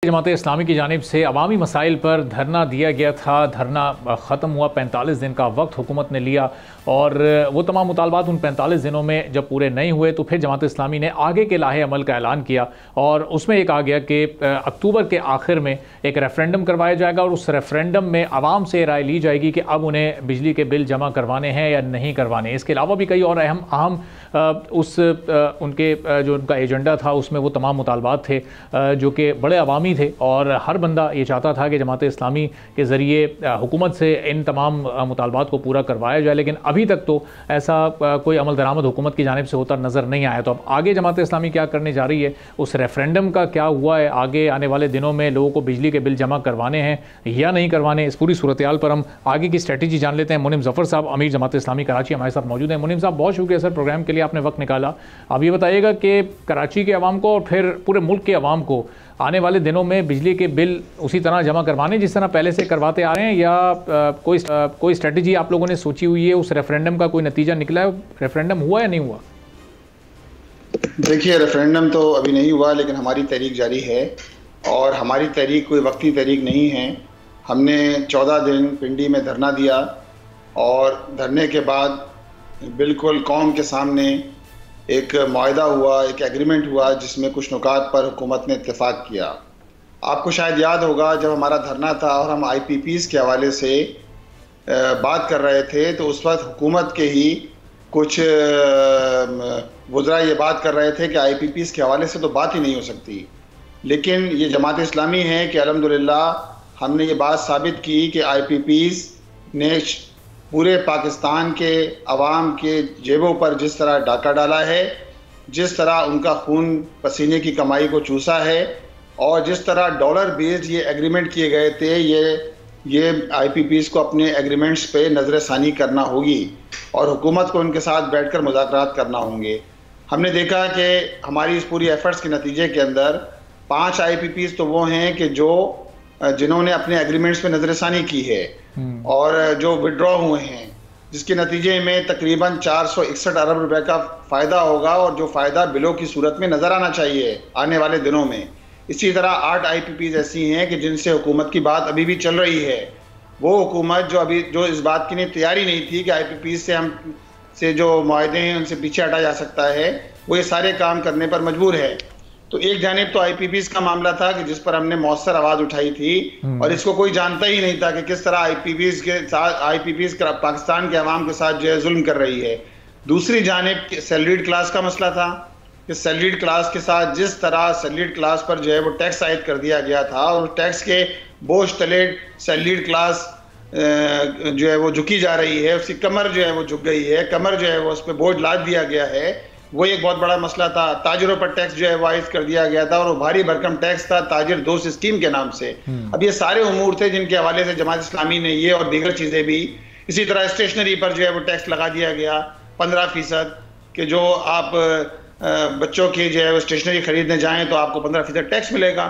जमात इस्लामी की जानिब से अवामी मसाइल पर धरना दिया गया था। धरना ख़त्म हुआ, 45 दिन का वक्त हुकूमत ने लिया और वो तमाम मुतालबात उन 45 दिनों में जब पूरे नहीं हुए तो फिर जमात इस्लामी ने आगे के लाहे अमल का ऐलान किया और उसमें एक आ गया कि अक्टूबर के आखिर में एक रेफरेंडम करवाया जाएगा और उस रेफरेंडम में आवाम से राय ली जाएगी कि अब उन्हें बिजली के बिल जमा करवाने हैं या नहीं करवाने। इसके अलावा भी कई और अहम उनका एजेंडा था, उसमें वो तमाम मुतालबात थे जो कि बड़े अवामी थे और हर बंदा ये चाहता था कि जमात इस्लामी के ज़रिए हुकूमत से इन तमाम मुतालबात को पूरा करवाया जाए, लेकिन अभी तक तो ऐसा कोई अमल दरामद हुकूमत की जानिब से होता नज़र नहीं आया। तो अब आगे जमात इस्लामी क्या करने जा रही है, उस रेफरेंडम का क्या हुआ है, आगे आने वाले दिनों में लोगों को बिजली के बिल जमा करवाने हैं या नहीं करवाने, इस पूरी सूरत हाल पर हम आगे की स्ट्रेटजी जान लेते हैं। मुनीम ज़फ़र साहब, अमीर जमात इस्लामी कराची, हमारे साथ मौजूद हैं। मुनीम साहब, बहुत शुक्रिया सर, प्रोग्राम के लिए आपने वक्त निकाला। अब ये बताइएगा कि कराची के अवाम को और फिर पूरे मुल्क के अवाम को आने वाले दिनों में बिजली के बिल उसी तरह जमा करवाने जिस तरह पहले से करवाते आ रहे हैं या कोई स्ट्रेटजी आप लोगों ने सोची हुई है? उस रेफरेंडम का कोई नतीजा निकला है? रेफरेंडम हुआ या नहीं हुआ? देखिए, रेफरेंडम तो अभी नहीं हुआ, लेकिन हमारी तहरीक जारी है और हमारी तहरीक कोई वक्ती तहरीक नहीं है। हमने 14 दिन पिंडी में धरना दिया और धरने के बाद बिल्कुल कौम के सामने एक मुआहदा हुआ, एक एग्रीमेंट हुआ जिसमें कुछ नुकात पर हुकूमत ने इत्तेफाक किया। आपको शायद याद होगा, जब हमारा धरना था और हम IPPs के हवाले से बात कर रहे थे तो उस वक्त हुकूमत के ही कुछ वज़रा ये बात कर रहे थे कि IPPs के हवाले से तो बात ही नहीं हो सकती, लेकिन ये जमात इस्लामी है कि अल्हम्दुलिल्लाह हमने ये बात साबित की कि IPPs ने पूरे पाकिस्तान के अवाम के जेबों पर जिस तरह डाका डाला है, जिस तरह उनका खून पसीने की कमाई को चूसा है और जिस तरह डॉलर बेस्ड ये एग्रीमेंट किए गए थे, ये IPPs को अपने एग्रीमेंट्स पे नज़रसानी करना होगी और हुकूमत को उनके साथ बैठकर मुज़ाकरात करना होंगे। हमने देखा कि हमारी इस पूरी एफर्ट्स के नतीजे के अंदर 5 IPPs तो वो हैं कि जिन्होंने अपने एग्रीमेंट्स पे नज़रसानी की है और जो विड्रॉ हुए हैं, जिसके नतीजे में तकरीबन 461 अरब रुपए का फ़ायदा होगा और जो फ़ायदा बिलों की सूरत में नज़र आना चाहिए आने वाले दिनों में। इसी तरह 8 IPPs ऐसी हैं कि जिनसे हुकूमत की बात अभी भी चल रही है। वो हुकूमत जो इस बात की तैयारी नहीं थी कि IPPs से जो मुआहदे हैं उनसे पीछे हटा जा सकता है, वो ये सारे काम करने पर मजबूर है। तो एक जानिब तो IPPs का मामला था कि जिस पर हमने मौसर आवाज़ उठाई थी और इसको कोई जानता ही नहीं था कि किस तरह IPPs पाकिस्तान के अवाम के साथ जो है जुल्म कर रही है। दूसरी जानिब सैलरीड क्लास का मसला था कि सैलरीड क्लास के साथ जिस तरह सैलरीड क्लास पर जो है वो टैक्स आयद कर दिया गया था और टैक्स के बोझ तले सैलरीड क्लास जो है वो झुकी जा रही है, उसकी कमर जो है वो झुक गई है, कमर जो है वो उस पर बोझ लाद दिया गया है, वो एक बहुत बड़ा मसला था। ताजिरों पर टैक्स जो है वो आयद कर दिया गया था और वो भारी भरकम टैक्स था ताजिर दोस्त स्कीम के नाम से। अब ये सारे उमूर थे जिनके हवाले से जमात इस्लामी ने ये और दीगर चीज़ें भी, इसी तरह स्टेशनरी पर जो है वो टैक्स लगा दिया गया 15% कि जो आप बच्चों की जो है वो स्टेशनरी खरीदने जाएँ तो आपको 15% टैक्स मिलेगा।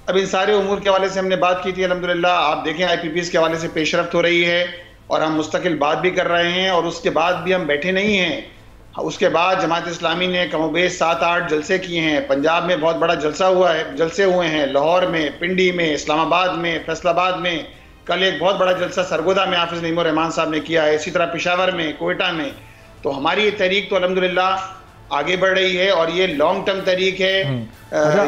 अब इन सारे उमूर के हवाले से हमने बात की थी। अल्हम्दुलिल्लाह आप देखें IPPs के हवाले से पेशरफ्त हो रही है और हम मुस्तकिल बात भी कर रहे हैं और उसके बाद भी हम बैठे नहीं हैं। उसके बाद जमात इस्लामी ने कमोबेश 7-8 जलसे किए हैं। पंजाब में बहुत बड़ा जलसे हुए हैं, लाहौर में, पिंडी में, इस्लामाबाद में, फैसलाबाद में। कल एक बहुत बड़ा जलसा सरगोदा में हाफिज नईमुर रहमान साहब ने किया है, इसी तरह पेशावर में, कोयटा में। तो हमारी ये तहरीक तो अल्हम्दुलिल्लाह आगे बढ़ रही है और ये लॉन्ग टर्म तहरीक है।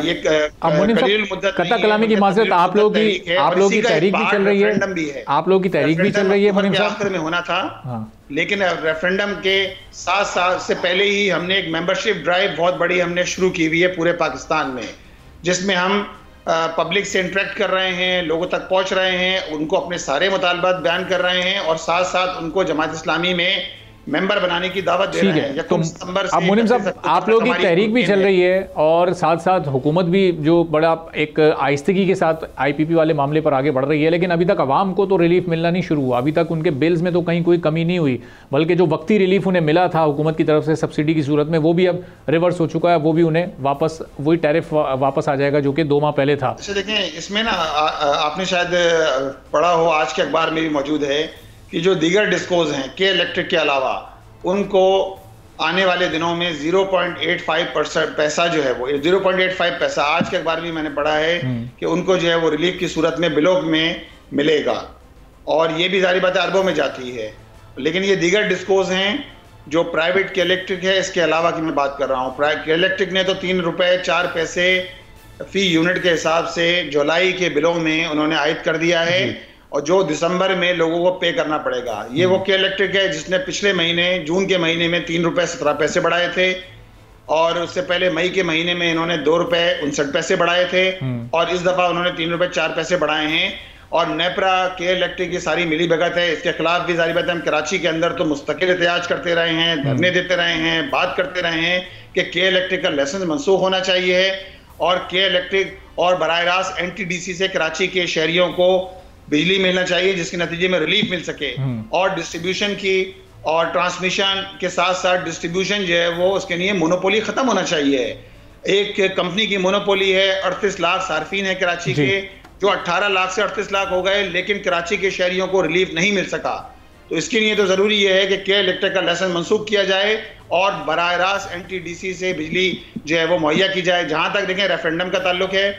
ये कत्ता कलामी की माज़रत, आप लोगों की तहरीक भी चल रही है, आप लोगों की तहरीक भी चल रही है मुनीम साहब, आखिर में होना था। लेकिन रेफरेंडम के साथ से पहले ही हमने एक मेंबरशिप ड्राइव बहुत बड़ी हमने शुरू की हुई है पूरे पाकिस्तान में, जिसमें हम पब्लिक से इंटरेक्ट कर रहे हैं, लोगों तक पहुंच रहे हैं, उनको अपने सारे मुतालबात बयान कर रहे हैं और साथ साथ उनको जमात इस्लामी में मेंबर बनाने की दावत दे रहे हैं। तो अब मुनीम साहब, आप लोगों की तहरीक भी चल रही है और साथ साथ हुकूमत भी जो बड़ा एक आहिस्तगी के साथ IPP वाले मामले पर आगे बढ़ रही है, लेकिन अभी तक आवाम को तो रिलीफ मिलना नहीं शुरू हुआ। अभी तक उनके बिल्स में तो कहीं कोई कमी नहीं हुई, बल्कि जो वक्ती रिलीफ उन्हें मिला था हुकूमत की तरफ से सब्सिडी की सूरत में, वो भी अब रिवर्स हो चुका है। वो भी उन्हें वापस वही टैरिफ वापस आ जाएगा जो कि 2 माह पहले था। अच्छा देखें, इसमें ना आपने शायद पढ़ा हो, आज के अखबार में भी मौजूद है कि जो दीगर डिस्कोज हैं के इलेक्ट्रिक के अलावा उनको आने वाले दिनों में 0.85% पैसा जो है वो 0.85 पैसा आज के अखबार में मैंने पढ़ा है कि उनको जो है वो रिलीफ की सूरत में ब्लॉक में मिलेगा, और ये भी जारी बात है अरबों में जाती है। लेकिन ये दीगर डिस्कोज हैं जो प्राइवेट के इलेक्ट्रिक है, इसके अलावा की मैं बात कर रहा हूँ। प्राइवेट इलेक्ट्रिक ने तो 3 रुपये 4 पैसे फी यूनिट के हिसाब से जुलाई के बिलों में उन्होंने आयद कर दिया है, और जो दिसंबर में लोगों को पे करना पड़ेगा। ये वो के इलेक्ट्रिक है जिसने पिछले महीने जून के महीने में 3 रुपये 17 पैसे बढ़ाए थे, और उससे पहले मई के महीने में इन्होंने 2 रुपये 59 पैसे बढ़ाए थे, और इस दफा उन्होंने 3 रुपये 4 पैसे बढ़ाए हैं। और नेपरा के इलेक्ट्रिक की सारी मिली भगत है, इसके खिलाफ भी जारी बात है। हम कराची के अंदर तो मुस्तकिल एहतजाज करते रहे हैं, धरने देते रहे हैं, बात करते रहे हैं कि के इलेक्ट्रिक का लाइसेंस मनसूख होना चाहिए, और के इलेक्ट्रिक और बराह रास्त NTDC से कराची के शहरियों को बिजली मिलना चाहिए, जिसके नतीजे में रिलीफ मिल सके। और डिस्ट्रीब्यूशन की और ट्रांसमिशन के साथ साथ डिस्ट्रीब्यूशन जो है वो उसके लिए मोनोपोली खत्म होना चाहिए। एक कंपनी की मोनोपोली है, 38 लाख सार्फिन है कराची के, जो 18 लाख से 38 लाख हो गए, लेकिन कराची के शहरियों को रिलीफ नहीं मिल सका। तो इसके लिए तो ज़रूरी ये है कि के इलेक्ट्रिक का लाइसेंस मनसूख किया जाए और बराह रास्त NTDC से बिजली जो है वो मुहैया की जाए। जहां तक देखें रेफरेंडम का ताल्लुक है,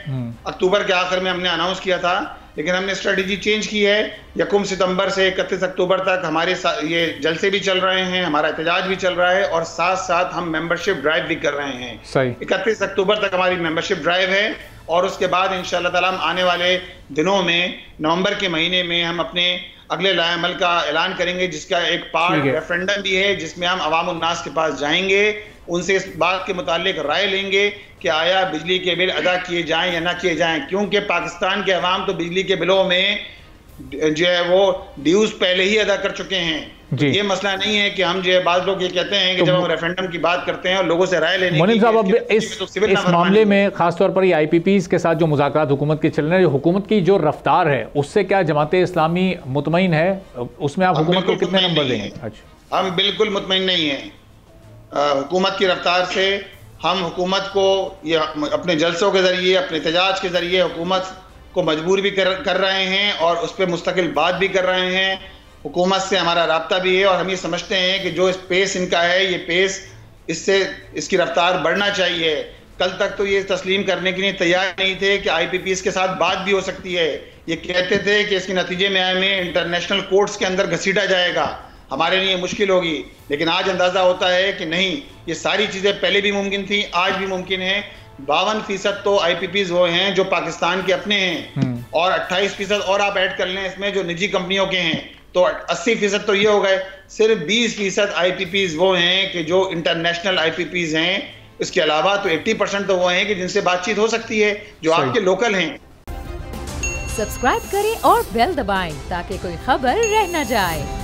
अक्टूबर के आखिर में हमने अनाउंस किया था, लेकिन हमने स्ट्रेटजी चेंज की है। 1 सितंबर से 31 अक्टूबर तक हमारे ये जलसे भी चल रहे हैं, हमारा एहतजाज भी चल रहा है, और साथ साथ हम मेंबरशिप ड्राइव भी कर रहे हैं। 31 अक्टूबर तक हमारी मेंबरशिप ड्राइव है, और उसके बाद इंशाअल्लाह ताला हम आने वाले दिनों में नवंबर के महीने में हम अपने अगले लाएअमल का ऐलान करेंगे, जिसका एक पार्ट रेफरेंडम भी है, जिसमें हम अवाम उन्नास के पास जाएंगे, उनसे इस बात के मुतालिक राय लेंगे कि आया बिजली के बिल अदा किए जाएं या ना किए जाएं। क्योंकि पाकिस्तान के अवाम तो बिजली के बिलों में जो है वो ड्यूज पहले ही अदा कर चुके हैं। ये मसला नहीं है कि हम जो है बाद लोग ये कहते हैं कि जब हम रेफरेंडम की बात करते हैं और लोगों से राय लेने मोनिब साहब, अब इस मामले में खासतौर पर ये IPPs के साथ जो मुज़ाकरात हुकूमत के चल रहे हैं, हुकूमत की जो रफ्तार है उससे क्या जमात इस्लामी मुतमईन है? उसमें आप हुकूमत को कितने नंबर देंगे? अच्छा, हम बिल्कुल मुतमईन नहीं है हुकूमत की रफ्तार से। हम हुकूमत को ये अपने जलसों के जरिए, अपने एहतजाज के जरिए हुकूमत को मजबूर भी कर रहे हैं, और उस पर मुस्तकिल बात भी कर रहे हैं। हुकूमत से हमारा राब्ता भी है, और हम ये समझते हैं कि जो इस पेस इनका है, ये पेस इससे इसकी रफ्तार बढ़ना चाहिए। कल तक तो ये तस्लीम करने के लिए तैयार नहीं थे कि IPPs के साथ बात भी हो सकती है। ये कहते थे कि इसके नतीजे में हमें इंटरनेशनल कोर्ट्स के अंदर घसीटा जाएगा, हमारे लिए मुश्किल होगी। लेकिन आज अंदाज़ा होता है कि नहीं, ये सारी चीज़ें पहले भी मुमकिन थी, आज भी मुमकिन है। 52% तो IPPs वो हैं जो पाकिस्तान के अपने हैं, और 28% और आप ऐड कर लें इसमें जो निजी कंपनियों के हैं, तो 80% तो ये हो गए। सिर्फ 20% IPPs वो हैं कि जो इंटरनेशनल IPPs हैं। इसके अलावा तो 80% तो वो हैं कि जिनसे बातचीत हो सकती है, जो आपके लोकल हैं। सब्सक्राइब करें और बेल दबाएं ताकि कोई खबर रह न जाए।